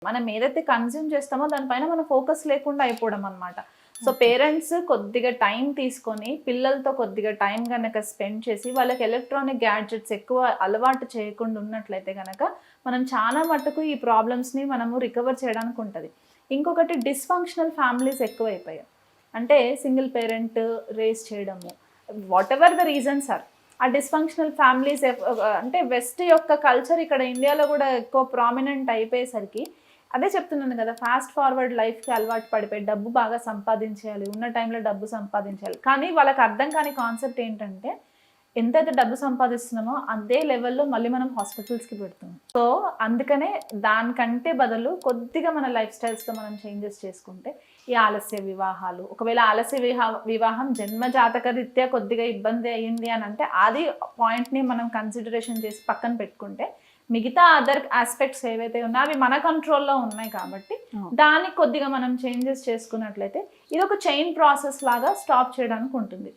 మనం ఏదైతే కన్జ్యూమ్ చేస్తామో దానిపైన మన ఫోకస్ లేకుండా అయిపోవడం అనమాట. సో పేరెంట్స్ కొద్దిగా టైం తీసుకొని పిల్లలతో కొద్దిగా టైం కనుక స్పెండ్ చేసి వాళ్ళకి ఎలక్ట్రానిక్ గ్యాడ్జెట్స్ ఎక్కువ అలవాటు చేయకుండా ఉన్నట్లయితే కనుక మనం చాలా మట్టుకు ఈ ప్రాబ్లమ్స్ని మనము రికవర్ చేయడానికి ఉంటుంది. ఇంకొకటి డిస్ఫంక్షనల్ ఫ్యామిలీస్ ఎక్కువైపోయాయి. అంటే సింగిల్ పేరెంట్ రేస్ చేయడము, whatever the reasons are, ఆ డిస్ఫంక్షనల్ ఫ్యామిలీస్ అంటే వెస్ట్ యొక్క కల్చర్ ఇక్కడ ఇండియాలో కూడా ఎక్కువ ప్రామినెంట్ అయిపోయేసరికి అదే చెప్తున్నాను కదా, ఫాస్ట్ ఫార్వర్డ్ లైఫ్కి అలవాటు పడిపోయి డబ్బు బాగా సంపాదించేయాలి, ఉన్న టైంలో డబ్బు సంపాదించాలి. కానీ వాళ్ళకి అర్థం కాని కాన్సెప్ట్ ఏంటంటే ఎంతైతే డబ్బు సంపాదిస్తున్నామో అదే లెవెల్లో మళ్ళీ మనం హాస్పిటల్స్కి పెడుతున్నాం. సో అందుకనే దానికంటే బదులు కొద్దిగా మన లైఫ్ స్టైల్స్లో మనం చేంజెస్ చేసుకుంటే ఈ ఆలస్య వివాహాలు, ఒకవేళ ఆలస్య వివాహం జన్మ జాతక రీత్యా కొద్దిగా ఇబ్బంది అయ్యింది అని అంటే అది పాయింట్ని మనం కన్సిడరేషన్ చేసి పక్కన పెట్టుకుంటే మిగతా అదర్ ఆస్పెక్ట్స్ ఏవైతే ఉన్నాయో అవి మన కంట్రోల్లో ఉన్నాయి కాబట్టి దానికి కొద్దిగా మనం చేంజెస్ చేసుకున్నట్లయితే ఇది ఒక చైన్ ప్రాసెస్ లాగా స్టాప్ చేయడానికి ఉంటుంది.